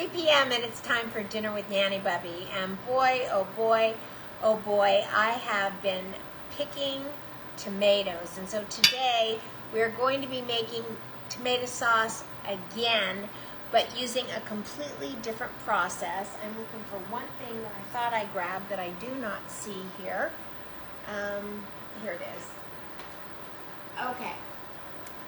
3 p.m. and it's time for dinner with Nanny Bubby. And boy, oh boy, oh boy, I have been picking tomatoes. And so today we're going to be making tomato sauce again, but using a completely different process. I'm looking for one thing that I thought I grabbed that I do not see here. Here it is. Okay.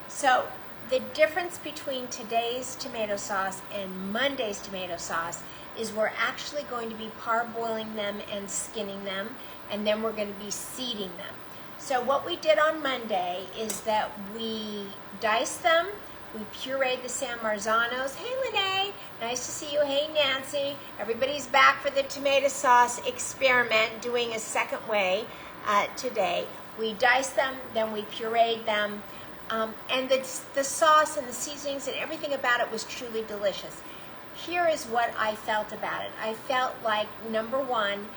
So the difference between today's tomato sauce and Monday's tomato sauce is we're actually going to be parboiling them and skinning them, and then we're going to be seeding them. So what we did on Monday is that we diced them, we pureed the San Marzanos. Hey Lene, nice to see you. Hey Nancy, everybody's back for the tomato sauce experiment, doing a second way today. We diced them, then we pureed them. And the sauce and the seasonings and everything about it was truly delicious. Here is what I felt about it. I felt like, number one,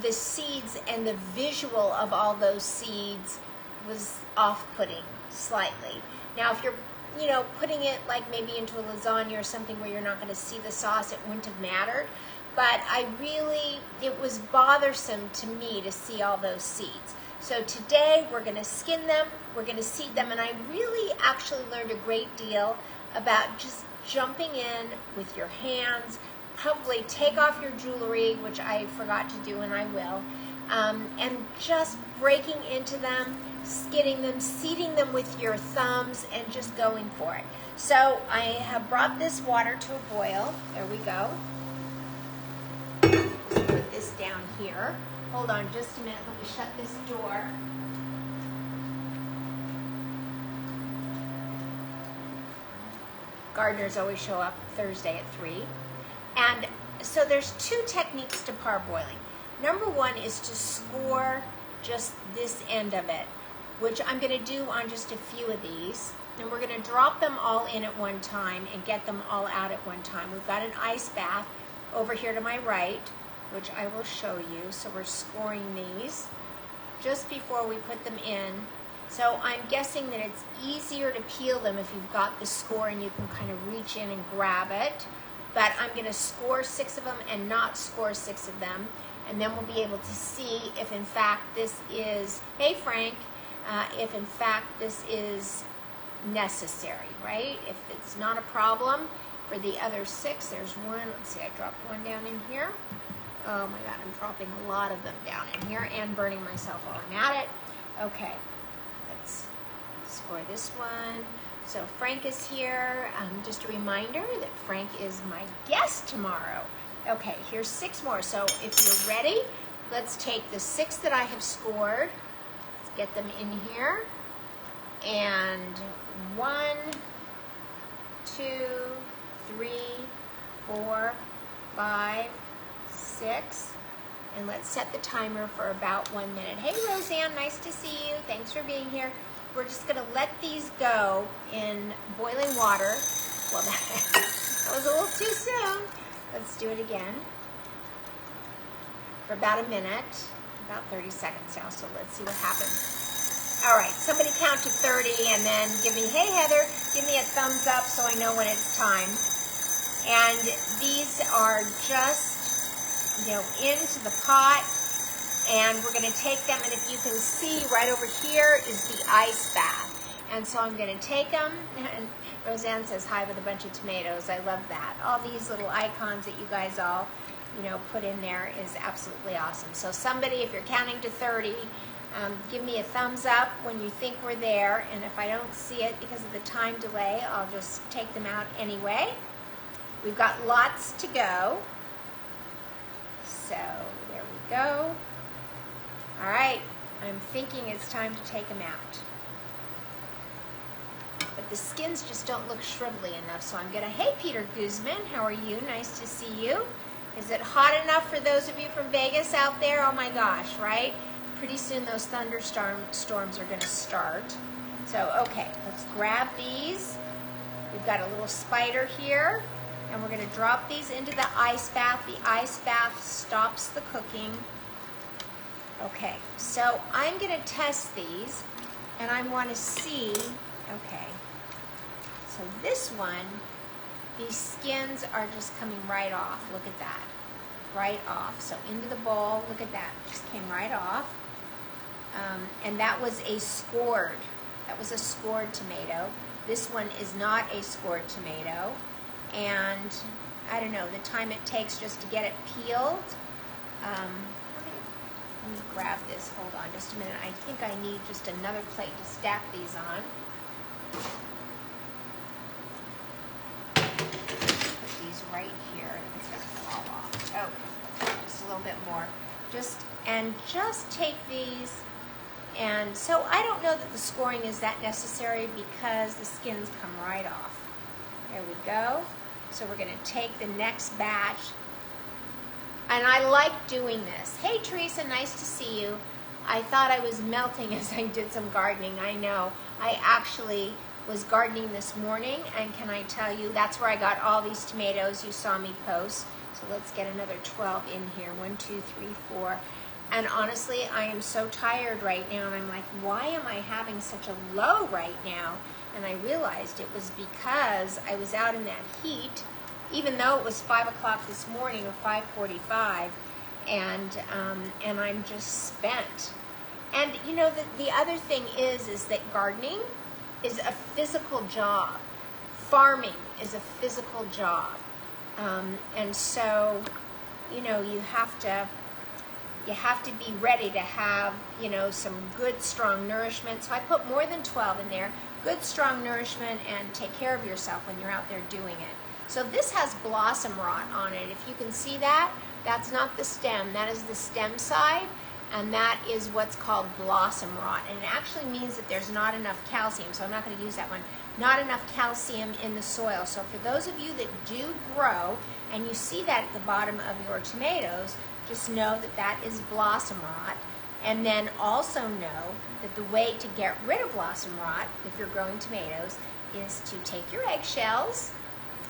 the seeds and the visual of all those seeds was off-putting slightly. Now, if you're, putting it like maybe into a lasagna or something where you're not going to see the sauce, it wouldn't have mattered. But it was bothersome to me to see all those seeds. So today we're going to skin them, we're going to seed them, and I really actually learned a great deal about just jumping in with your hands. Probably take off your jewelry, which I forgot to do and I will, and just breaking into them, skinning them, seeding them with your thumbs, and just going for it. So I have brought this water to a boil. There we go. Let's put this down here. Hold on just a minute, let me shut this door. Gardeners always show up Thursday at 3. And so there's two techniques to parboiling. Number one is to score just this end of it, which I'm gonna do on just a few of these. And we're gonna drop them all in at one time and get them all out at one time. We've got an ice bath over here to my right, which I will show you. So we're scoring these just before we put them in. So I'm guessing that it's easier to peel them if you've got the score and you can kind of reach in and grab it. But I'm gonna score 6 of them and not score 6 of them. And then we'll be able to see if in fact this is, hey Frank, if in fact this is necessary, right? If it's not a problem for the other 6, there's one, let's see, I dropped one down in here. Oh my God, I'm dropping a lot of them down in here and burning myself while I'm at it. Okay, let's score this one. So Frank is here. Just a reminder that Frank is my guest tomorrow. Okay, here's 6 more. So if you're ready, let's take the 6 that I have scored. Let's get them in here. And 1, 2, 3, 4, 5, 6, and let's set the timer for about 1 minute. Hey Roseanne, nice to see you. Thanks for being here. We're just gonna let these go in boiling water. Well, that was a little too soon. Let's do it again for about a minute, about 30 seconds now, so let's see what happens. All right, somebody count to 30 and then give me, hey Heather, give me a thumbs up so I know when it's time. And these are just into the pot, and we're going to take them, and if you can see right over here is the ice bath. And so I'm going to take them, and Roseanne says hi with a bunch of tomatoes. I love that. All these little icons that you guys all, put in there is absolutely awesome. So somebody, if you're counting to 30, give me a thumbs up when you think we're there, and if I don't see it because of the time delay, I'll just take them out anyway. We've got lots to go. So there we go. All right, I'm thinking it's time to take them out. But the skins just don't look shrivelly enough, so I'm gonna, hey Peter Guzman, how are you? Nice to see you. Is it hot enough for those of you from Vegas out there? Oh my gosh, right? Pretty soon those thunderstorms are gonna start. So, okay, let's grab these. We've got a little spider here. And we're going to drop these into the ice bath. The ice bath stops the cooking. Okay, so I'm going to test these, and I want to see, okay, so this one these skins are just coming right off. Look at that, right off. So into the bowl, look at that, just came right off. And that was a scored. That was a scored tomato. This one is not a scored tomato. And I don't know, the time it takes just to get it peeled. Let me grab this, hold on just a minute. I think I need just another plate to stack these on. Put these right here. It's gonna fall off. Okay, just a little bit more. Just take these. And so I don't know that the scoring is that necessary because the skins come right off. There we go. So we're gonna take the next batch. And I like doing this. Hey Teresa, nice to see you. I thought I was melting as I did some gardening. I know. I actually was gardening this morning, and can I tell you, that's where I got all these tomatoes you saw me post. So let's get another 12 in here. 1, 2, 3, 4. And honestly, I am so tired right now, and I'm like, why am I having such a low right now? And I realized it was because I was out in that heat, even though it was 5 o'clock this morning or 5:45, and I'm just spent. And you know, the other thing is that gardening is a physical job. Farming is a physical job. And so, you know, you have to be ready to have, you know, some good, strong nourishment. So I put more than 12 in there. Good, strong nourishment, and take care of yourself when you're out there doing it. So this has blossom rot on it. If you can see that, that's not the stem. That is the stem side, and that is what's called blossom rot. And it actually means that there's not enough calcium, so I'm not going to use that one. Not enough calcium in the soil. So for those of you that do grow, and you see that at the bottom of your tomatoes, just know that that is blossom rot. And then also know that the way to get rid of blossom rot, if you're growing tomatoes, is to take your eggshells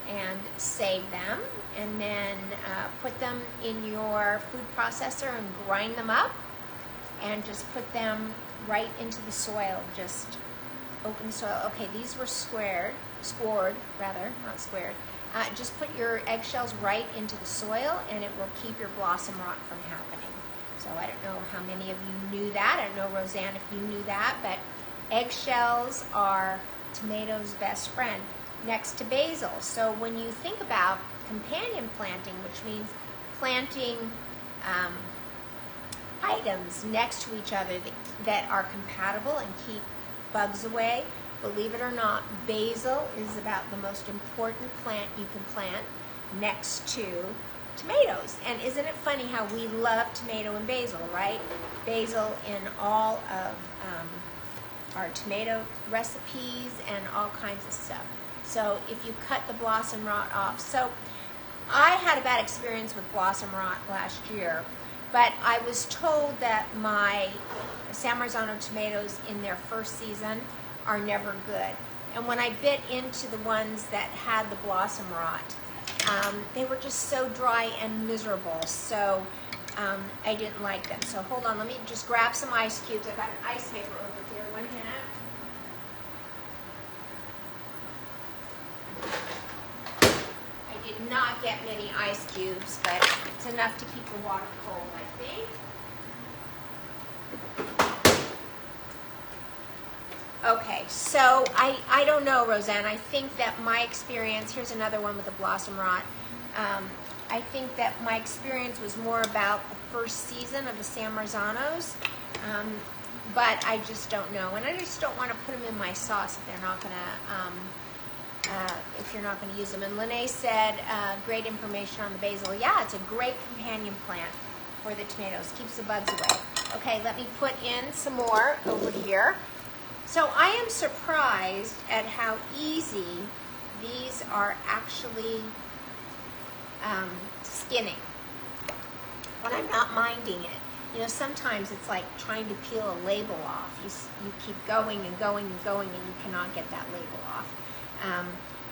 and save them, and then put them in your food processor and grind them up, and just put them right into the soil. Just open the soil. Okay, these were scored, not squared. Just put your eggshells right into the soil, and it will keep your blossom rot from happening. So I don't know how many of you knew that. I don't know, Roseanne, if you knew that, but eggshells are tomatoes' best friend next to basil. So when you think about companion planting, which means planting items next to each other that are compatible and keep bugs away, believe it or not, basil is about the most important plant you can plant next to tomatoes. And isn't it funny how we love tomato and basil, right? Basil in all of our tomato recipes and all kinds of stuff. So if you cut the blossom rot off. So I had a bad experience with blossom rot last year, but I was told that my San Marzano tomatoes in their first season are never good. And when I bit into the ones that had the blossom rot, they were just so dry and miserable. So I didn't like them. So hold on, let me just grab some ice cubes. I've got an ice maker over here. 1 minute. I did not get many ice cubes, but it's enough to keep the water cold, I think. Okay, so I don't know, Roseanne. I think that my experience, here's another one with the blossom rot. I think that my experience was more about the first season of the San Marzanos, but I just don't know. And I just don't want to put them in my sauce if they're not going to, if you're not going to use them. And Lene said, great information on the basil. Yeah, it's a great companion plant for the tomatoes. Keeps the bugs away. Okay, let me put in some more over here. So I am surprised at how easy these are actually skinning when I'm not minding it. You know, sometimes it's like trying to peel a label off. You keep going and going and going, and you cannot get that label off.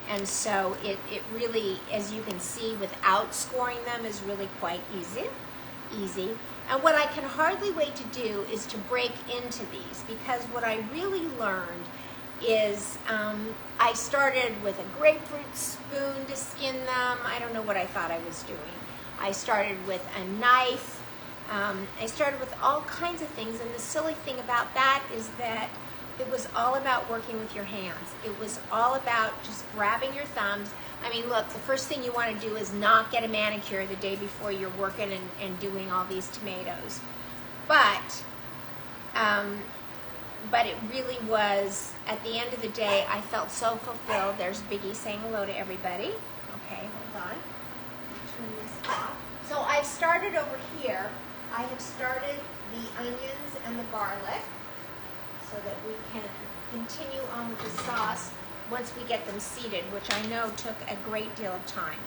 And so it really, as you can see, without scoring them is really quite easy. And what I can hardly wait to do is to break into these, because what I really learned is I started with a grapefruit spoon to skin them. I don't know what I thought I was doing. I started with a knife. I started with all kinds of things, and the silly thing about that is that it was all about working with your hands. It was all about just grabbing your thumbs. I mean, look, the first thing you want to do is not get a manicure the day before you're working and doing all these tomatoes. But it really was, at the end of the day, I felt so fulfilled. There's Biggie saying hello to everybody. Okay, hold on. Turn this off. So I've started over here. I have started the onions and the garlic so that we can continue on with the sauce once we get them seeded, which I know took a great deal of time.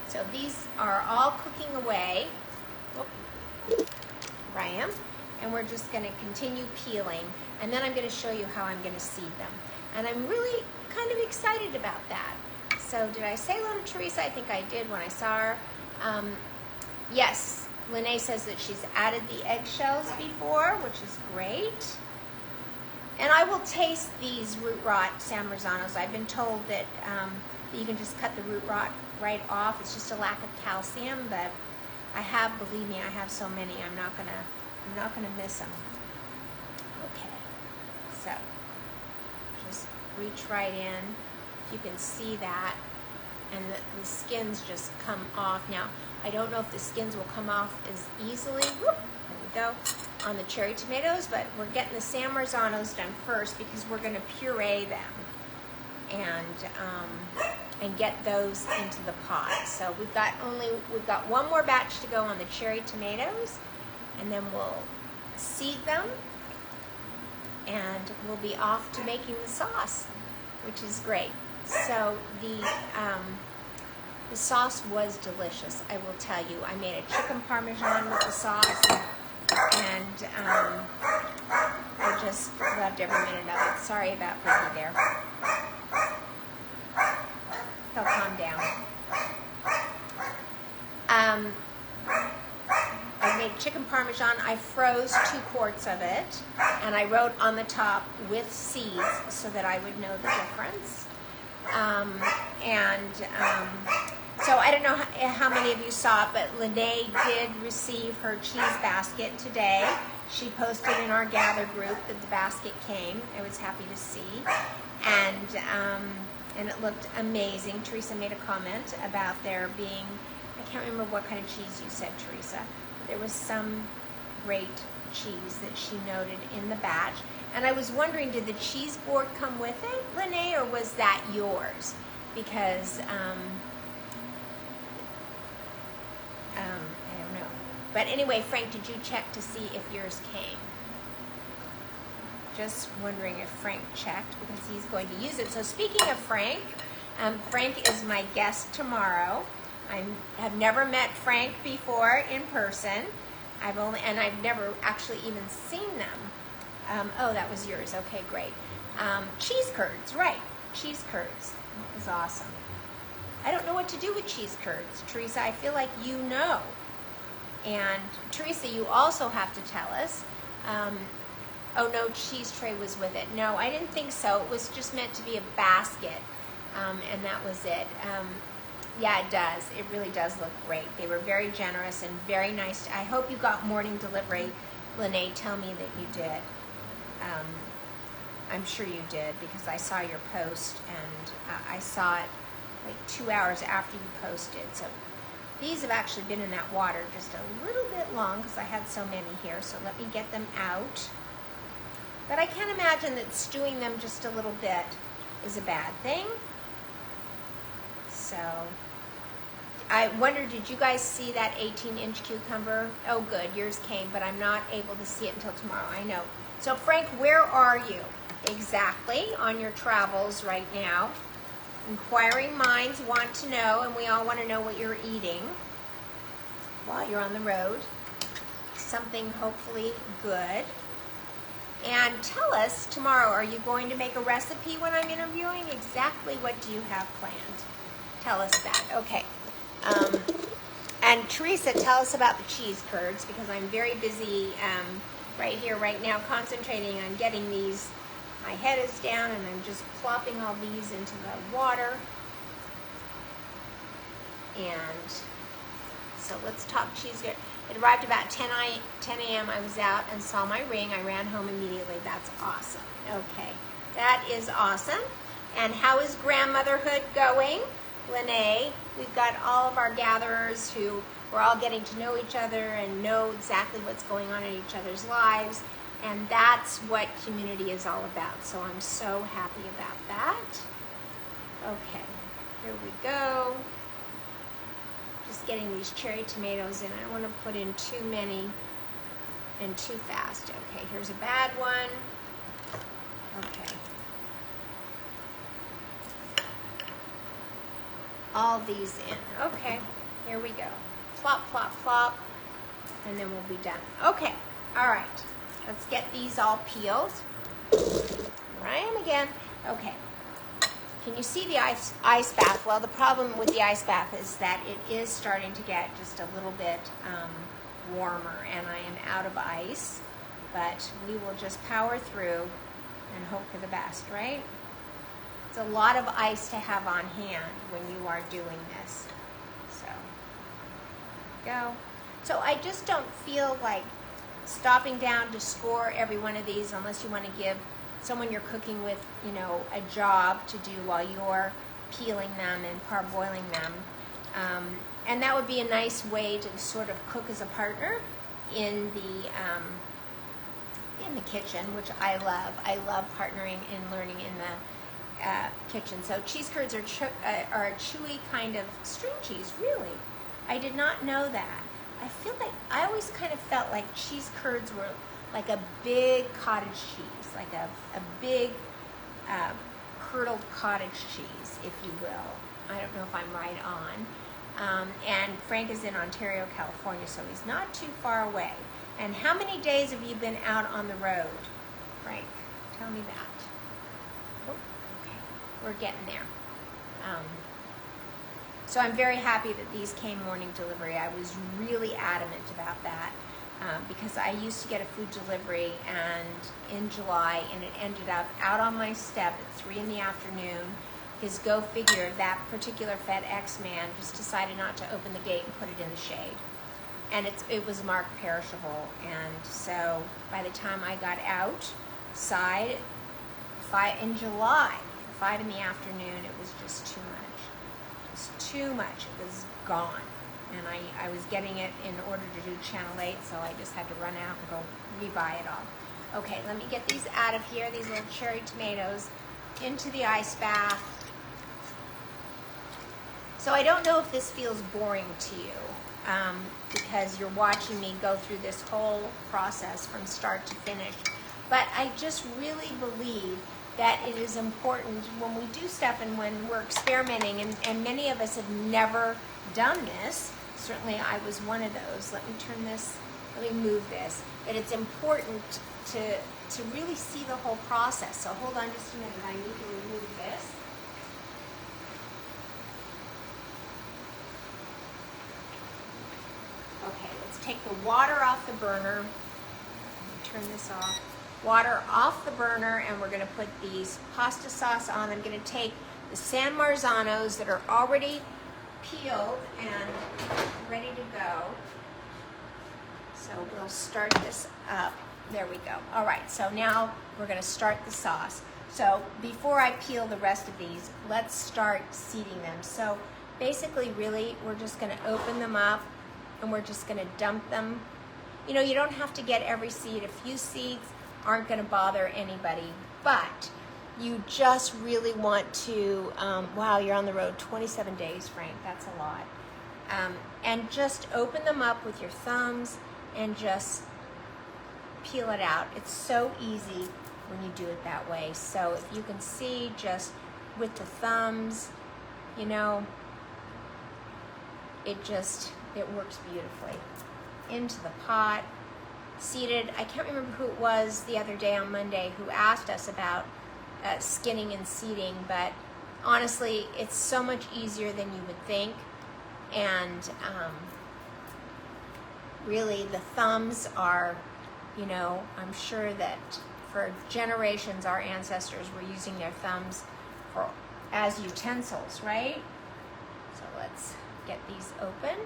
So these are all cooking away. Here I am. And we're just going to continue peeling, and then I'm going to show you how I'm going to seed them. And I'm really kind of excited about that. So did I say hello to Teresa? I think I did when I saw her. Yes, Lene says that she's added the eggshells before, which is great. And I will taste these root rot San Marzanos. I've been told that you can just cut the root rot right off. It's just a lack of calcium, but I have, believe me, I have so many, I'm not gonna miss them. Okay, so just reach right in. You can see that, and the skins just come off. Now, I don't know if the skins will come off as easily, there we go, on the cherry tomatoes, but we're getting the San Marzanos done first because we're gonna puree them and get those into the pot. So we've got one more batch to go on the cherry tomatoes, and then we'll seed them, and we'll be off to making the sauce, which is great. So the sauce was delicious, I will tell you. I made a chicken parmesan with the sauce, and I just loved every minute of it. Sorry about Bubby there. He'll calm down. I made chicken parmesan. I froze 2 quarts of it, and I wrote on the top with seeds so that I would know the difference. So I don't know how many of you saw it, but Lene did receive her cheese basket today. She posted in our gather group that the basket came. I was happy to see, and it looked amazing. Teresa made a comment about there being, I can't remember what kind of cheese you said, Teresa. There was some great cheese that she noted in the batch. And I was wondering, did the cheese board come with it, Lene, or was that yours? Because, I don't know. But anyway, Frank, did you check to see if yours came? Just wondering if Frank checked, because he's going to use it. So speaking of Frank, Frank is my guest tomorrow. I have never met Frank before in person. I've never actually even seen them. Oh, that was yours. Okay, great. Cheese curds, right? Cheese curds. That was awesome. I don't know what to do with cheese curds, Teresa. I feel like you know. And Teresa, you also have to tell us. Oh, no cheese tray was with it. No, I didn't think so. It was just meant to be a basket, and that was it. Yeah, it does. It really does look great. They were very generous and very nice. I hope you got morning delivery. Lene, tell me that you did. I'm sure you did, because I saw your post, and I saw it like 2 hours after you posted. So these have actually been in that water just a little bit long because I had so many here. So let me get them out. But I can't imagine that stewing them just a little bit is a bad thing. So I wonder, did you guys see that 18-inch cucumber? Oh, good, yours came, but I'm not able to see it until tomorrow. I know. So Frank, where are you exactly on your travels right now? Inquiring minds want to know, and we all want to know what you're eating while you're on the road. Something hopefully good. And tell us tomorrow, are you going to make a recipe when I'm interviewing? Exactly what do you have planned? Tell us that. Okay. And Teresa, tell us about the cheese curds, because I'm very busy right here, right now, concentrating on getting these My head is down and I'm just plopping all these into the water. And so let's talk cheese. It arrived about 10 a.m. I was out and saw my ring. I ran home immediately. That's awesome. Okay, that is awesome. And how is grandmotherhood going? Lene, we've got all of our gatherers who we're all getting to know each other and know exactly what's going on in each other's lives. And that's what community is all about. So I'm so happy about that. Okay, here we go. Just getting these cherry tomatoes in. I don't want to put in too many and too fast. Okay, here's a bad one. Okay. All these in. Okay, here we go. Plop, plop, plop, and then we'll be done. Okay, all right. Let's get these all peeled. Here I am again. Okay. Can you see the ice bath? Well, the problem with the ice bath is that it is starting to get just a little bit warmer, and I am out of ice, but we will just power through and hope for the best, right? It's a lot of ice to have on hand when you are doing this. So, go. So I just don't feel like stopping down to score every one of these unless you want to give someone you're cooking with, you know, a job to do while you're peeling them and parboiling them. And that would be a nice way to sort of cook as a partner in the kitchen, which I love. I love partnering and learning in the kitchen. So cheese curds are a chewy kind of string cheese, really. I did not know that. I feel like, I always kind of felt like cheese curds were like a big cottage cheese, like a big curdled cottage cheese, if you will. I don't know if I'm right on. And Frank is in Ontario, California, so he's not too far away. And how many days have you been out on the road, Frank? Tell me that. Oh, okay, we're getting there. So I'm very happy that these came morning delivery. I was really adamant about that because I used to get a food delivery and in July, and it ended up out on my step at 3 in the afternoon because go figure, that particular FedEx man just decided not to open the gate and put it in the shade. And it was marked perishable, and so by the time I got outside in July, 5 in the afternoon, it was just too much. Just too much. It was gone. And I was getting it in order to do Channel 8, so I just had to run out and go rebuy it all. Okay, let me get these out of here, these little cherry tomatoes, into the ice bath. So I don't know if this feels boring to you, because you're watching me go through this whole process from start to finish. But I just really believe that it is important when we do stuff and when we're experimenting, and many of us have never done this. Certainly I was one of those. Let me move this. That it's important to really see the whole process. So hold on just a minute, I need to remove this. Okay, let's take the water off the burner. Turn this off. Water off the burner, and we're going to put these pasta sauce on. I'm going to take the San Marzanos that are already peeled and ready to go. So we'll start this up. There we go. All right, so now we're going to start the sauce. So before I peel the rest of these, let's start seeding them. So basically, really, we're just going to open them up and we're just going to dump them. You know, you don't have to get every seed. A few seeds aren't going to bother anybody, but you just really want to, wow, you're on the road 27 days, Frank, that's a lot. And just open them up with your thumbs and just peel it out. It's so easy when you do it that way. So if you can see, just with the thumbs, you know, it works beautifully. Into the pot. Seeded, I can't remember who it was the other day on Monday who asked us about skinning and seeding, but honestly, it's so much easier than you would think. And really, the thumbs are, you know, I'm sure that for generations, our ancestors were using their thumbs as utensils, right? So let's get these open.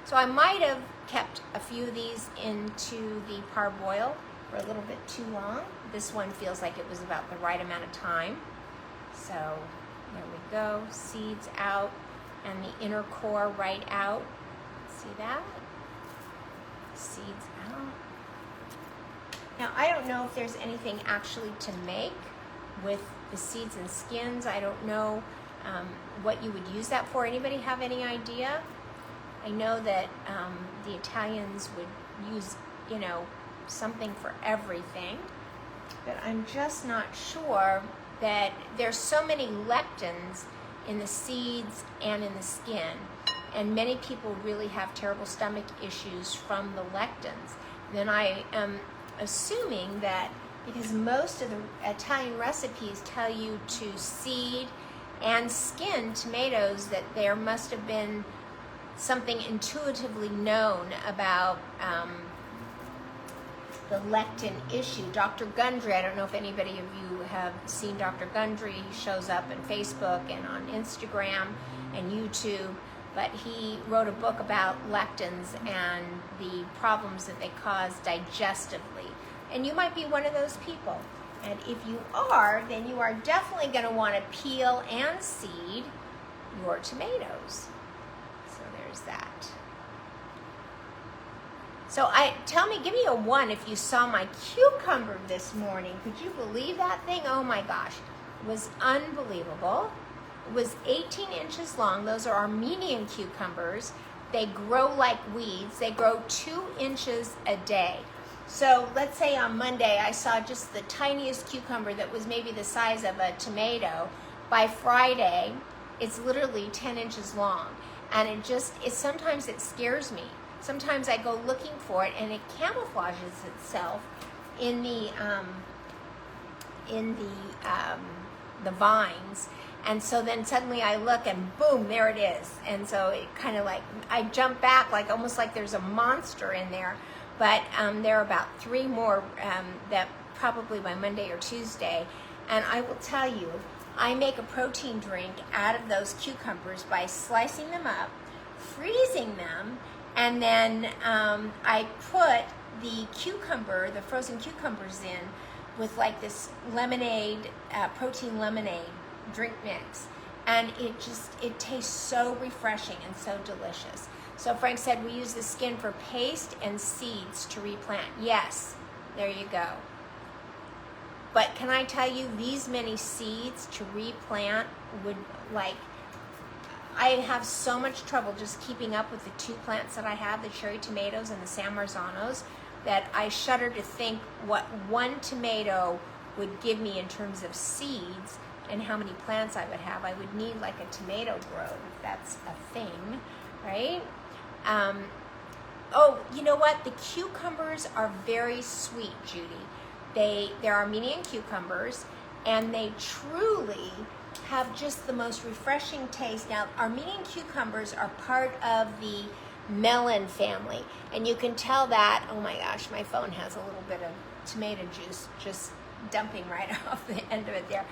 So I might have kept a few of these into the parboil for a little bit too long. This one feels like it was about the right amount of time. So there we go, seeds out and the inner core right out. See that? Seeds out. Now I don't know if there's anything actually to make with the seeds and skins. I don't know what you would use that for. Anybody have any idea? I know that the Italians would use, you know, something for everything, but I'm just not sure that there's so many lectins in the seeds and in the skin, and many people really have terrible stomach issues from the lectins. Then I am assuming that because most of the Italian recipes tell you to seed and skin tomatoes, that there must have been something intuitively known about the lectin issue. Dr. Gundry, I don't know if anybody of you have seen Dr. Gundry. He shows up on Facebook and on Instagram and YouTube, but he wrote a book about lectins and the problems that they cause digestively. And you might be one of those people. And if you are, then you are definitely going to want to peel and seed your tomatoes. So there's that. So give me a 1 if you saw my cucumber this morning. Could you believe that thing? Oh my gosh, it was unbelievable. It was 18 inches long. Those are Armenian cucumbers. They grow like weeds. They grow 2 inches a day. So let's say on Monday I saw just the tiniest cucumber that was maybe the size of a tomato. By Friday, it's literally 10 inches long. And sometimes it scares me. Sometimes I go looking for it and it camouflages itself in the vines. And so then suddenly I look and boom, there it is. And so it kind of like, I jump back like almost like there's a monster in there. But there are about 3 more that probably by Monday or Tuesday. And I will tell you, I make a protein drink out of those cucumbers by slicing them up, freezing them, and then I put the frozen cucumbers in with like this lemonade, protein lemonade drink mix. And it tastes so refreshing and so delicious. So Frank said we use the skin for paste and seeds to replant. Yes, there you go. But can I tell you, these many seeds to replant would, like, I have so much trouble just keeping up with the 2 plants that I have, the cherry tomatoes and the San Marzanos, that I shudder to think what 1 tomato would give me in terms of seeds and how many plants I would have. I would need like a tomato grove, if that's a thing, right? Oh, you know what? The cucumbers are very sweet, Judy. They're Armenian cucumbers, and they truly have just the most refreshing taste. Now, Armenian cucumbers are part of the melon family, and you can tell that, oh my gosh, my phone has a little bit of tomato juice just dumping right off the end of it there.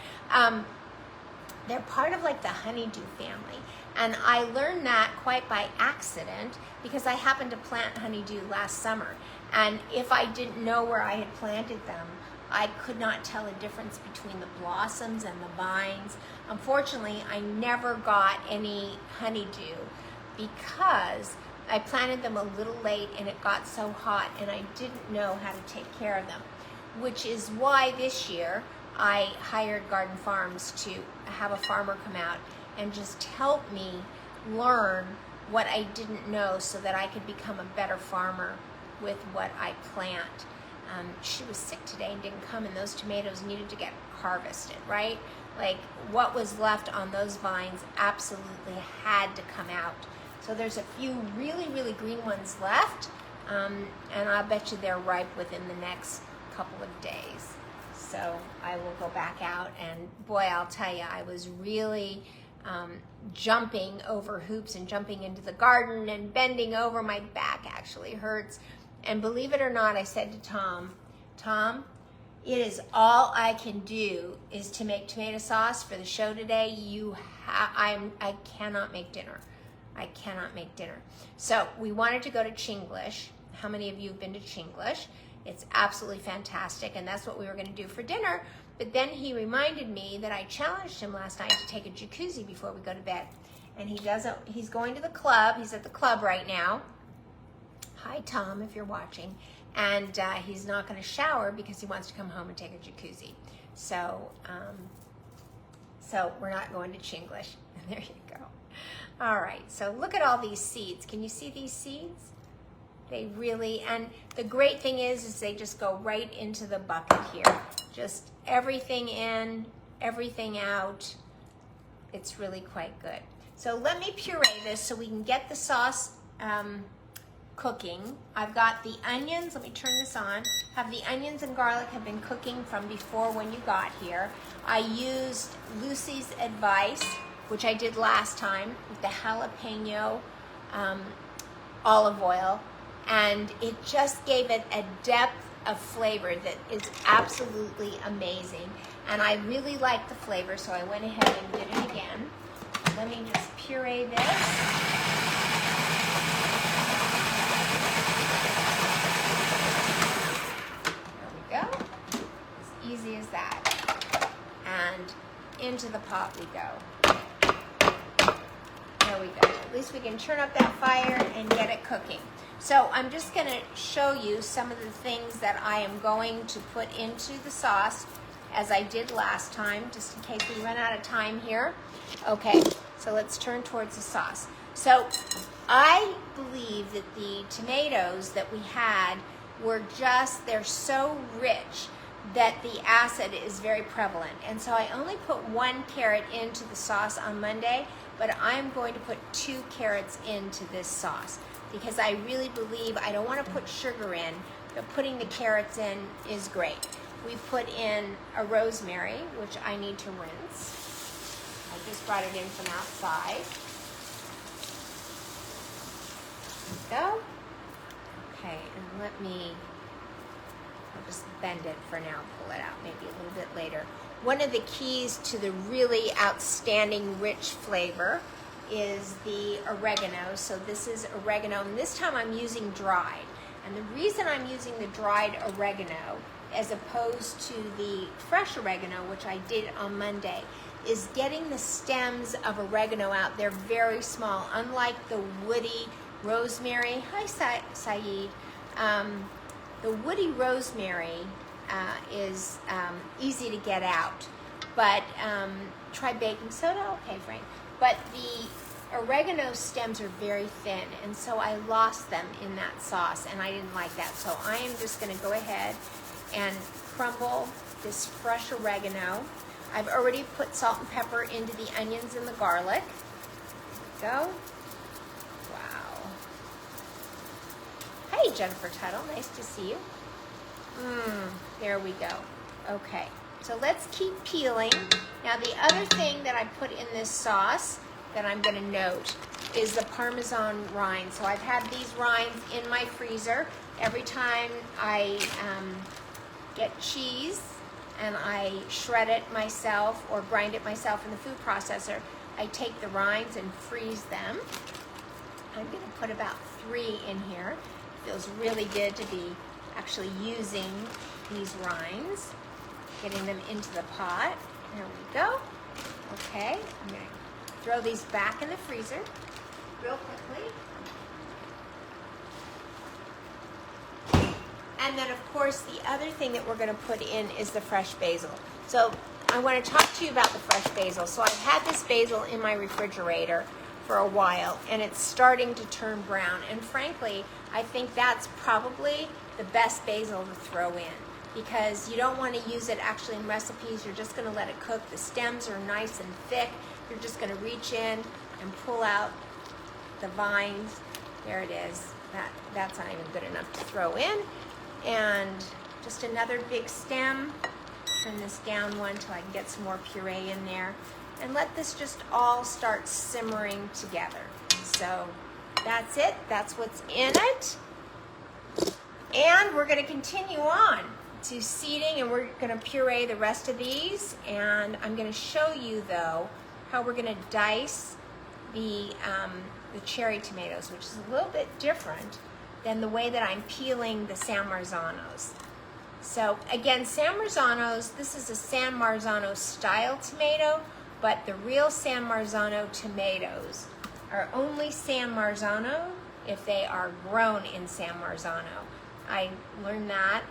They're part of like the honeydew family. And I learned that quite by accident because I happened to plant honeydew last summer. And if I didn't know where I had planted them, I could not tell the difference between the blossoms and the vines. Unfortunately, I never got any honeydew because I planted them a little late and it got so hot and I didn't know how to take care of them, which is why this year I hired Garden Farms to have a farmer come out and just help me learn what I didn't know so that I could become a better farmer with what I plant. She was sick today and didn't come, and those tomatoes needed to get harvested, right? Like what was left on those vines absolutely had to come out. So there's a few really, really green ones left, and I'll bet you they're ripe within the next couple of days. So I will go back out, and boy, I'll tell you, I was really jumping over hoops and jumping into the garden and bending over. My back actually hurts. And believe it or not, I said to Tom, It is all I can do is to make tomato sauce for the show today. I cannot make dinner. I cannot make dinner. So we wanted to go to Chinglish. How many of you have been to Chinglish? It's absolutely fantastic, and that's what we were going to do for dinner. But then he reminded me that I challenged him last night to take a jacuzzi before we go to bed. And he doesn't, he's going to the club. He's at the club right now. Hi, Tom, if you're watching. And he's not going to shower because he wants to come home and take a jacuzzi. So, so we're not going to Chinglish. There you go. All right, so look at all these seeds. Can you see these seeds? They really, and the great thing is they just go right into the bucket here. Just everything in, everything out. It's really quite good. So let me puree this so we can get the sauce cooking. I've got the onions, let me turn this on. Have the onions and garlic have been cooking from before when you got here. I used Lucy's advice, which I did last time, with the jalapeno olive oil, and it just gave it a depth of flavor that is absolutely amazing. And I really like the flavor, so I went ahead and did it again. Let me just puree this. There we go. As easy as that. And into the pot we go. There we go. At least we can turn up that fire and get it cooking. So I'm just going to show you some of the things that I am going to put into the sauce as I did last time, just in case we run out of time here. Okay, so let's turn towards the sauce. So I believe that the tomatoes that we had were just, they're so rich that the acid is very prevalent. And so I only put 1 carrot into the sauce on Monday, but I'm going to put 2 carrots into this sauce because I really believe, I don't want to put sugar in, but putting the carrots in is great. We put in a rosemary, which I need to rinse. I just brought it in from outside. There we go. Okay, and let me, I'll just bend it for now, pull it out maybe a little bit later. One of the keys to the really outstanding rich flavor is the oregano. So this is oregano, and this time I'm using dried. And the reason I'm using the dried oregano as opposed to the fresh oregano, which I did on Monday, is getting the stems of oregano out. They're very small, unlike the woody rosemary. Hi, Saeed. The woody rosemary is easy to get out, but try baking soda. Okay, Frank. But the oregano stems are very thin, and so I lost them in that sauce, and I didn't like that. So I am just going to go ahead and crumble this fresh oregano. I've already put salt and pepper into the onions and the garlic. There we go. Wow. Hey, Jennifer Tuttle, nice to see you. There we go. Okay, so let's keep peeling. Now the other thing that I put in this sauce that I'm going to note is the Parmesan rind. So I've had these rinds in my freezer. Every time I get cheese and I shred it myself or grind it myself in the food processor, I take the rinds and freeze them. I'm going to put about 3 in here. It feels really good to be actually using these rinds, getting them into the pot. There we go. Okay, I'm going to throw these back in the freezer real quickly. And then, of course, the other thing that we're going to put in is the fresh basil. So I want to talk to you about the fresh basil. So I've had this basil in my refrigerator for a while, and it's starting to turn brown. And frankly, I think that's probably the best basil to throw in, because you don't want to use it actually in recipes. You're just going to let it cook. The stems are nice and thick. You're just going to reach in and pull out the vines. There it is. That's not even good enough to throw in. And just another big stem. Turn this down one till I can get some more puree in there. And let this just all start simmering together. So that's it. That's what's in it. And we're going to continue on to seeding, and we're gonna puree the rest of these. And I'm gonna show you though how we're gonna dice the cherry tomatoes, which is a little bit different than the way that I'm peeling the San Marzanos. So again, San Marzanos, this is a San Marzano style tomato, but the real San Marzano tomatoes are only San Marzano if they are grown in San Marzano. I learned that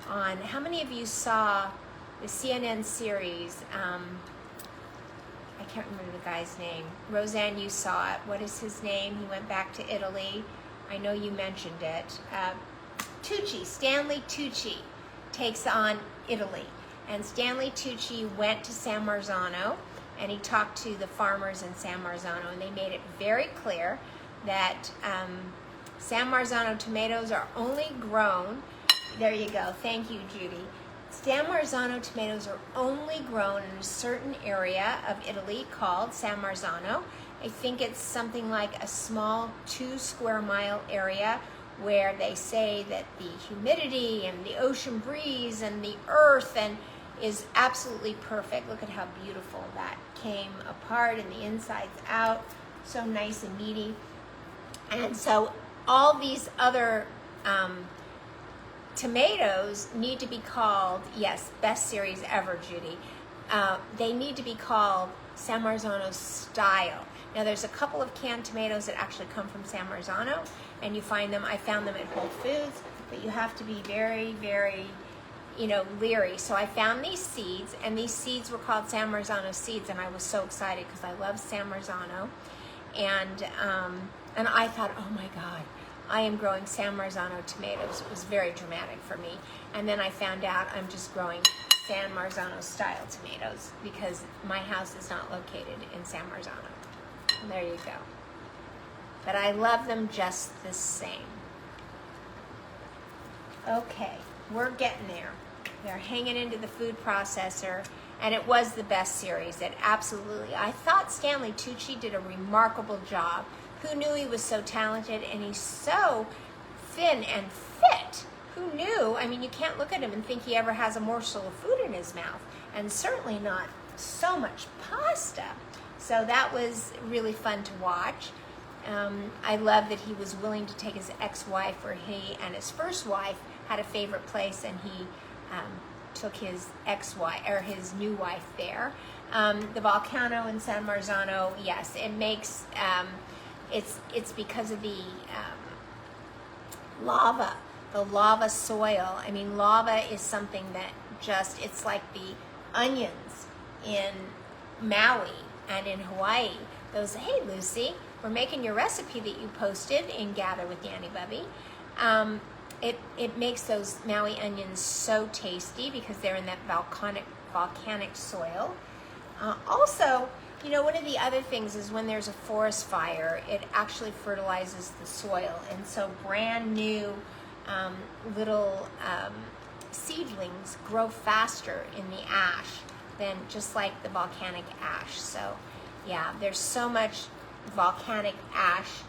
on, how many of you saw the CNN series, I can't remember the guy's name. Roseanne, you saw it. What is his name? He went back to Italy. I know you mentioned it. Tucci, Stanley Tucci takes on Italy. And Stanley Tucci went to San Marzano and he talked to the farmers in San Marzano, and they made it very clear that San Marzano tomatoes are only grown, there you go, thank you, Judy. San Marzano tomatoes are only grown in a certain area of Italy called San Marzano. I think it's something like a small 2 square mile area where they say that the humidity and the ocean breeze and the earth and is absolutely perfect. Look at how beautiful that came apart and the insides out, so nice and meaty. And so all these other tomatoes need to be called, yes, best series ever, Judy. They need to be called San Marzano style. Now there's a couple of canned tomatoes that actually come from San Marzano, and you find them, I found them at Whole Foods, but you have to be very, very, leery. So I found these seeds, and these seeds were called San Marzano seeds, and I was so excited because I love San Marzano. And I thought, oh my God, I am growing San Marzano tomatoes. It was very dramatic for me. And then I found out I'm just growing San Marzano style tomatoes because my house is not located in San Marzano. And there you go. But I love them just the same. Okay, we're getting there. They're hanging into the food processor, and it was the best series. It absolutely, I thought Stanley Tucci did a remarkable job. Who knew he was so talented, and he's so thin and fit? Who knew? I mean, you can't look at him and think he ever has a morsel of food in his mouth, and certainly not so much pasta. So that was really fun to watch. I love that he was willing to take his ex-wife, or he and his first wife had a favorite place, and he took his ex-wife, or his new wife there. The volcano in San Marzano, yes, it makes, it's because of the lava soil. I mean, lava is something that just, it's like the onions in Maui and in Hawaii. Those, hey Lucy, we're making your recipe that you posted in Gather with Nanny Bubby. It makes those Maui onions so tasty because they're in that volcanic soil. Also, one of the other things is when there's a forest fire, it actually fertilizes the soil. And so brand new little seedlings grow faster in the ash than just like the volcanic ash. So yeah, there's so much volcanic ash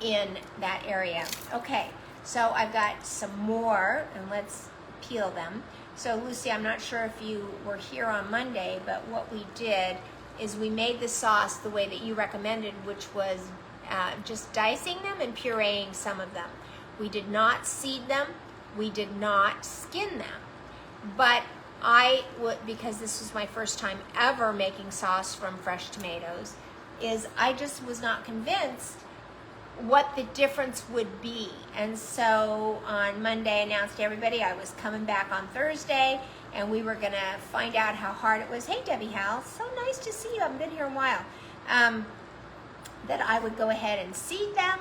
in that area. Okay, so I've got some more, and let's peel them. So Lucy, I'm not sure if you were here on Monday, but what we did is we made the sauce the way that you recommended, which was just dicing them and pureeing some of them. We did not seed them, we did not skin them, but I would, because this was my first time ever making sauce from fresh tomatoes, is I just was not convinced what the difference would be. And so on Monday I announced to everybody I was coming back on Thursday, and we were gonna find out how hard it was. Hey Debbie Hal, so nice to see you, I haven't been here in a while. That I would go ahead and seed them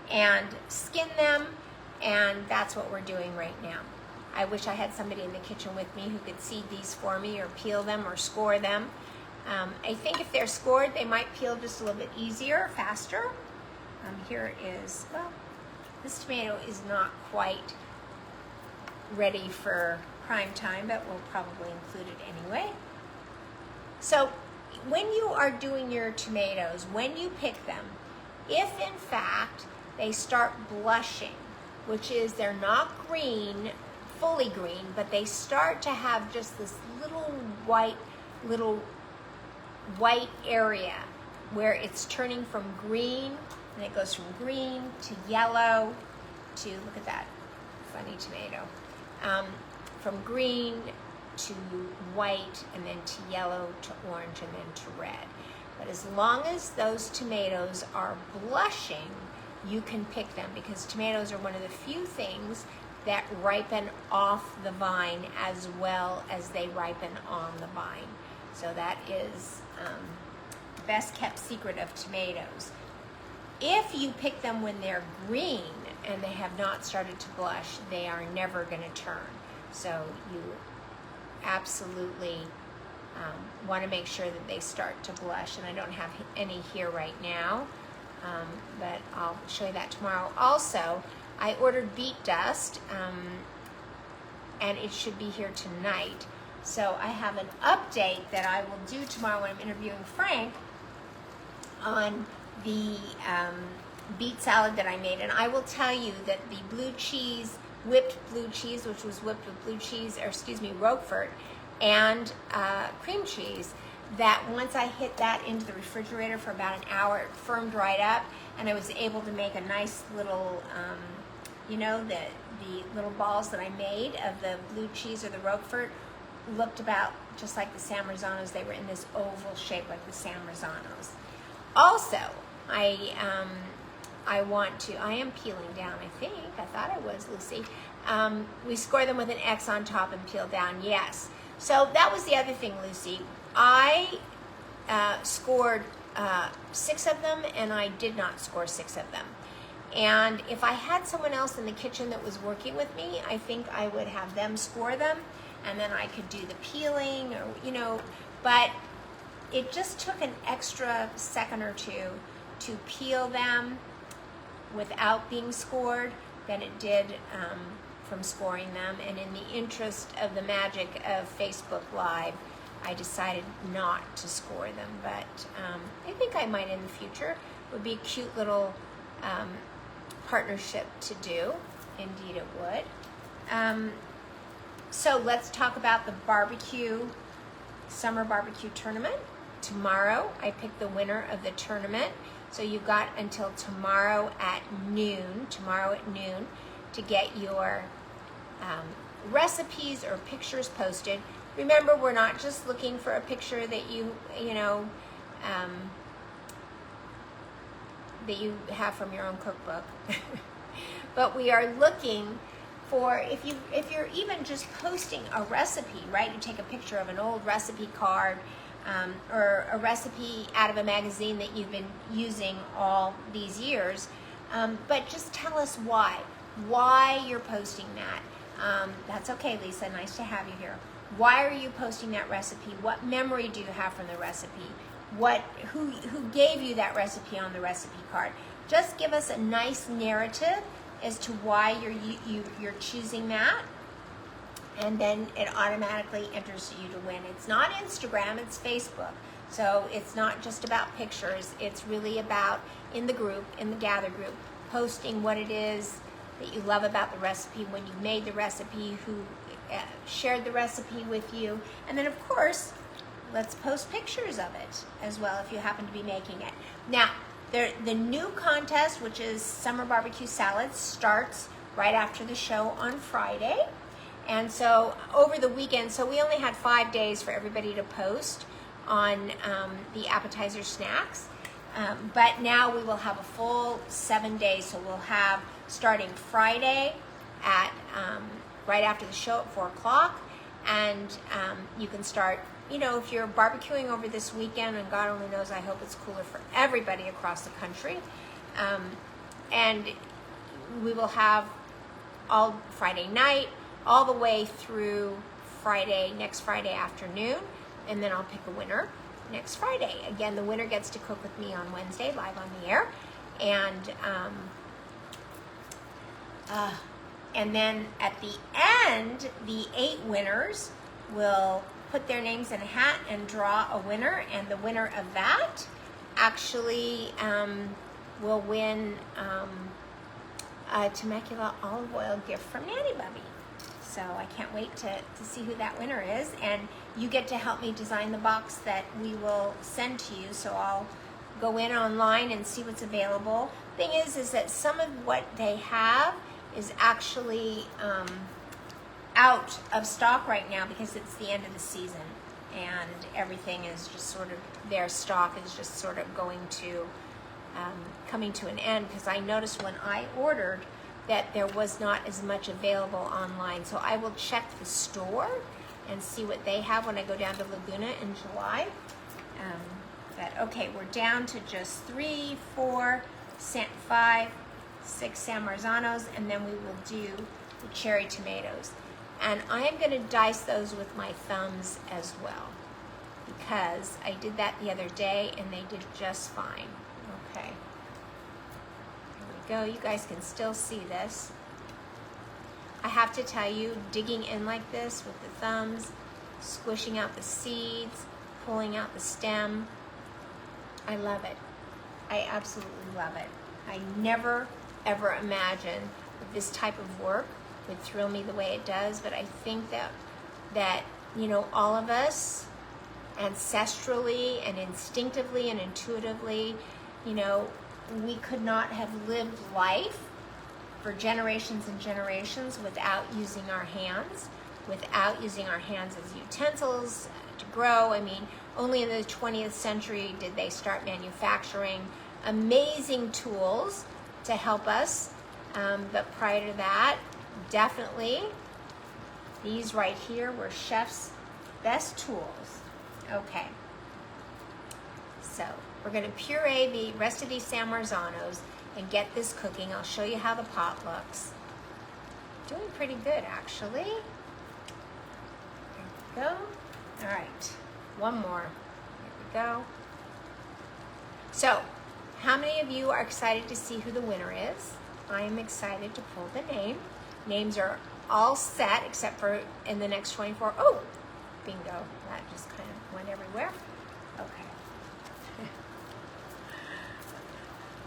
and skin them, and that's what we're doing right now. I wish I had somebody in the kitchen with me who could seed these for me, or peel them, or score them. I think if they're scored, they might peel just a little bit easier, faster. Here is, well, this tomato is not quite ready for prime time, but we'll probably include it anyway. So when you are doing your tomatoes, when you pick them, if in fact they start blushing, which is they're not green fully green, but they start to have just this little white area where it's turning from green, and it goes from green to yellow to, look at that funny tomato, from green to white, and then to yellow to orange, and then to red. But as long as those tomatoes are blushing, you can pick them, because tomatoes are one of the few things that ripen off the vine as well as they ripen on the vine. So that is the best kept secret of tomatoes. If you pick them when they're green and they have not started to blush, they are never going to turn. So you absolutely want to make sure that they start to blush, and I don't have any here right now, but I'll show you that tomorrow. Also, I ordered beet dust, and it should be here tonight. So I have an update that I will do tomorrow when I'm interviewing Frank on the beet salad that I made. And I will tell you that the blue cheese, whipped blue cheese, which was whipped with blue cheese, or excuse me, Roquefort, and cream cheese, that once I hit that into the refrigerator for about an hour, it firmed right up, and I was able to make a nice little, you know, the little balls that I made of the blue cheese or the Roquefort looked about just like the San Marzanos. They were in this oval shape like the San Marzanos. Also, I am peeling down, I think. I thought I was, Lucy. We score them with an X on top and peel down, yes. So that was the other thing, Lucy. I scored 6 of them, and I did not score 6 of them. And if I had someone else in the kitchen that was working with me, I think I would have them score them, and then I could do the peeling, or, you know, but it just took an extra second or two to peel them without being scored than it did from scoring them. And in the interest of the magic of Facebook Live, I decided not to score them, but I think I might in the future. It would be a cute little partnership to do. Indeed it would. So let's talk about the summer barbecue tournament. Tomorrow, I picked the winner of the tournament. So you've got until tomorrow at noon, to get your recipes or pictures posted. Remember, we're not just looking for a picture that you have from your own cookbook, but we are looking for, if you're even just posting a recipe, right? You take a picture of an old recipe card, or a recipe out of a magazine that you've been using all these years, but just tell us why you're posting that. That's okay, Lisa, nice to have you here. Why are you posting that recipe? What memory do you have from the recipe? Who gave you that recipe on the recipe card? Just give us a nice narrative as to why you're choosing that, and then it automatically enters you to win. It's not Instagram, it's Facebook. So it's not just about pictures, it's really about in the gather group, posting what it is that you love about the recipe, when you made the recipe, who shared the recipe with you, and then of course, let's post pictures of it as well if you happen to be making it. Now, the new contest, which is Summer Barbecue Salads, starts right after the show on Friday. And so over the weekend, so we only had 5 days for everybody to post on the appetizer snacks. But now we will have a full 7 days. So we'll have starting Friday at right after the show at 4 o'clock. And you can start, if you're barbecuing over this weekend, and God only knows, I hope it's cooler for everybody across the country. And we will have all Friday night, all the way through next Friday afternoon, and then I'll pick a winner next Friday. Again, the winner gets to cook with me on Wednesday, live on the air, and then at the end, the 8 winners will put their names in a hat and draw a winner, and the winner of that actually will win a Temecula olive oil gift from Nanny Bubby. So I can't wait to see who that winner is. And you get to help me design the box that we will send to you. So I'll go in online and see what's available. Thing is that some of what they have is actually out of stock right now because it's the end of the season and everything is just sort of, their stock is just sort of going to, coming to an end, because I noticed when I ordered that there was not as much available online. So I will check the store and see what they have when I go down to Laguna in July. But okay, we're down to just 3, 4, 5, 6 San Marzanos, and then we will do the cherry tomatoes. And I am going to dice those with my thumbs as well, because I did that the other day and they did just fine. Okay, here we go. You guys can still see this. I have to tell you, digging in like this with the thumbs, squishing out the seeds, pulling out the stem, I love it. I absolutely love it. I never ever imagined that this type of work would thrill me the way it does, but I think that you know, all of us ancestrally and instinctively and intuitively, you know, we could not have lived life for generations and generations without using our hands, without using our hands as utensils to grow. I mean, only in the 20th century did they start manufacturing amazing tools to help us, but prior to that, definitely these right here were chef's best tools. Okay, so we're going to puree the rest of these San Marzanos and get this cooking. I'll show you how the pot looks. Doing pretty good, actually. There we go. All right, one more. There we go. So, how many of you are excited to see who the winner is? I am excited to pull the name. Names are all set except for in the next 24. Oh, bingo. That just kind of went everywhere. Okay.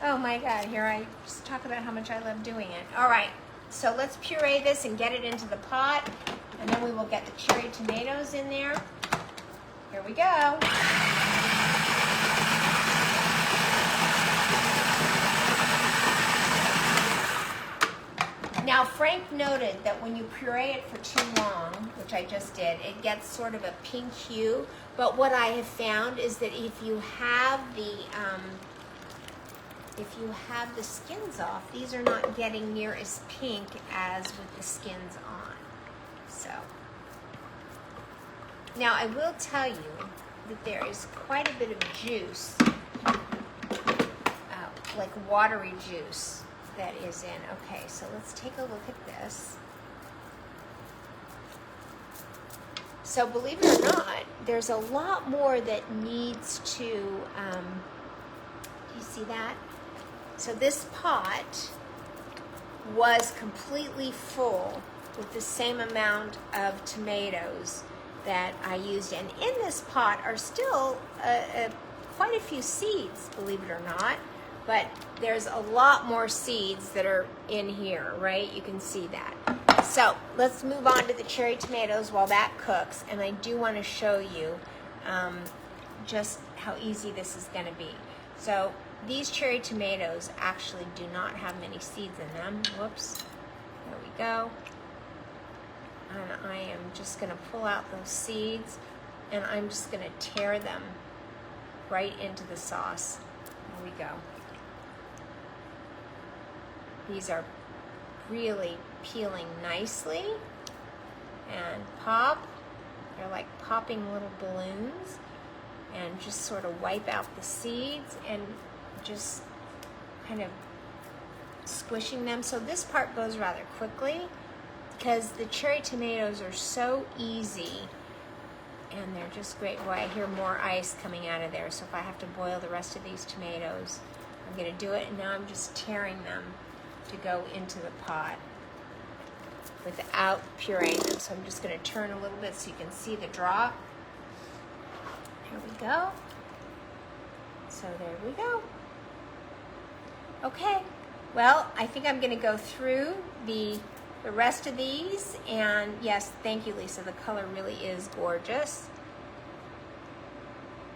Oh my God, here I just talk about how much I love doing it. All right, so let's puree this and get it into the pot, and then we will get the cherry tomatoes in there. Here we go. Now, Frank noted that when you puree it for too long, which I just did, it gets sort of a pink hue. But what I have found is that if you have the skins off, these are not getting near as pink as with the skins on. So, now I will tell you that there is quite a bit of juice, like watery juice, that is in. Okay, so let's take a look at this. So believe it or not, there's a lot more that needs to, do you see that? So this pot was completely full with the same amount of tomatoes that I used. And in this pot are still quite a few seeds, believe it or not. But there's a lot more seeds that are in here, right? You can see that. So let's move on to the cherry tomatoes while that cooks. And I do want to show you just how easy this is going to be. So these cherry tomatoes actually do not have many seeds in them. Whoops. There we go. And I am just going to pull out those seeds, and I'm just going to tear them right into the sauce. There we go. These are really peeling nicely and pop. They're like popping little balloons, and just sort of wipe out the seeds and just kind of squishing them. So this part goes rather quickly because the cherry tomatoes are so easy and they're just great. Well, I hear more ice coming out of there, so if I have to boil the rest of these tomatoes, I'm going to do it. And now I'm just tearing them to go into the pot without pureeing them. So I'm just going to turn a little bit so you can see the drop. Here we go. So there we go. Okay, well, I think I'm going to go through the the rest of these. And yes, thank you, Lisa. The color really is gorgeous.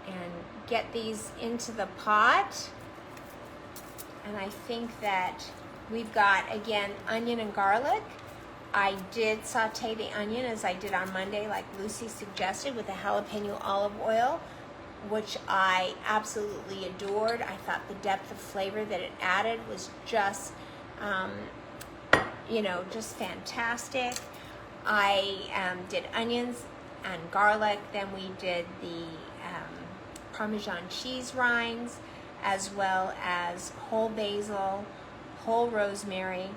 And get these into the pot. And I think that we've got, again, onion and garlic. I did saute the onion as I did on Monday, like Lucy suggested, with the jalapeno olive oil, which I absolutely adored. I thought the depth of flavor that it added was just, you know, just fantastic. I did onions and garlic. Then we did the Parmesan cheese rinds, as well as whole basil, whole rosemary.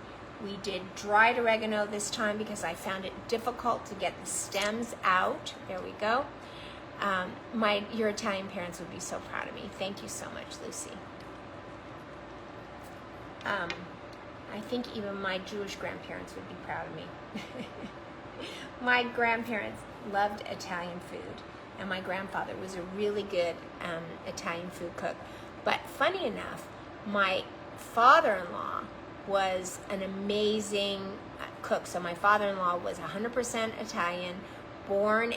We did dried oregano this time because I found it difficult to get the stems out. There we go. Your Italian parents would be so proud of me. Thank you so much, Lucy. I think even my Jewish grandparents would be proud of me. My grandparents loved Italian food, and my grandfather was a really good Italian food cook. But funny enough, my father-in-law was an amazing cook. So my father-in-law was 100% Italian, born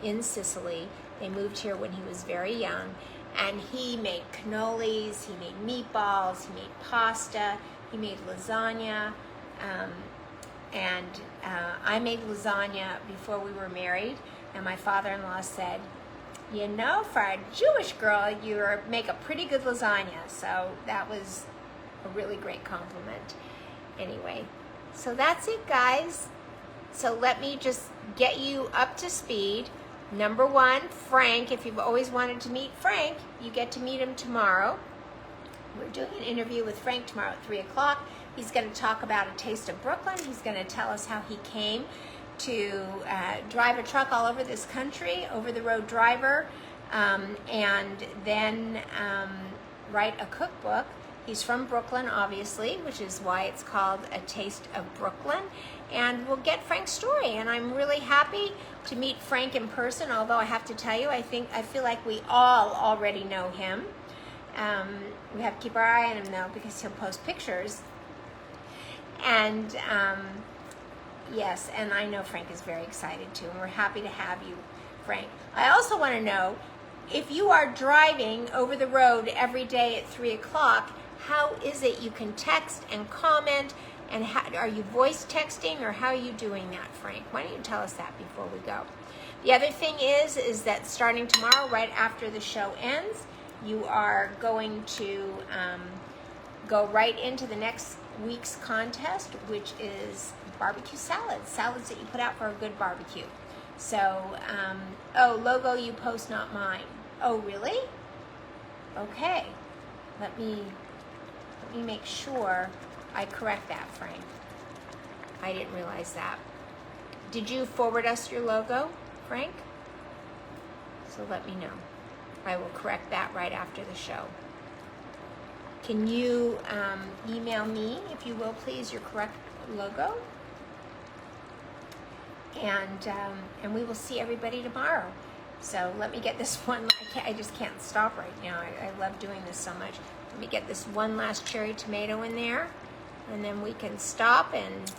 in Sicily. They moved here when he was very young, and he made cannolis, he made meatballs, he made pasta, he made lasagna, and I made lasagna before we were married, and my father-in-law said, you know, for a Jewish girl, you make a pretty good lasagna. So that was a really great compliment. Anyway, so that's it, guys. So let me just get you up to speed. Number one, Frank. If you've always wanted to meet Frank, you get to meet him tomorrow. We're doing an interview with Frank tomorrow at 3 o'clock. He's going to talk about a taste of Brooklyn. He's going to tell us how he came to drive a truck all over this country, over-the-road driver, and then write a cookbook. He's from Brooklyn, obviously, which is why it's called A Taste of Brooklyn. And we'll get Frank's story. And I'm really happy to meet Frank in person, although I have to tell you, I feel like we all already know him. We have to keep our eye on him, though, because he'll post pictures. And yes, and I know Frank is very excited, too. And we're happy to have you, Frank. I also want to know, if you are driving over the road every day at 3 o'clock, how is it you can text and comment, and are you voice texting, or how are you doing that, Frank? Why don't you tell us that before we go? The other thing is that starting tomorrow, right after the show ends, you are going to go right into the next week's contest, which is barbecue salads that you put out for a good barbecue. So, oh, logo you post, not mine. Oh, really? Okay. Let me make sure I correct that, Frank. I didn't realize that. Did you forward us your logo, Frank? So let me know. I will correct that right after the show. Can you email me, if you will, please, your correct logo? And we will see everybody tomorrow. So let me get this one. I just can't stop right now. I love doing this so much. Let me get this one last cherry tomato in there, and then we can stop and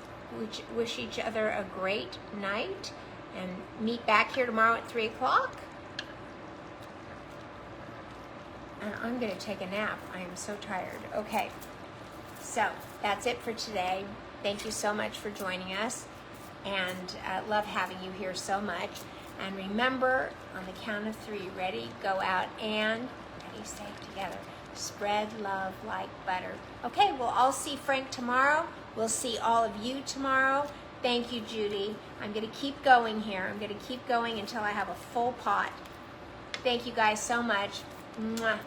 wish each other a great night and meet back here tomorrow at 3 o'clock. And I'm going to take a nap. I am so tired. Okay, so that's it for today. Thank you so much for joining us, and love having you here so much. And remember, on the count of 3, ready, go out and, ready, say it together, spread love like butter. Okay, we'll all see Frank tomorrow. We'll see all of you tomorrow. Thank you, Judy. I'm going to keep going here. I'm going to keep going until I have a full pot. Thank you guys so much. Mwah.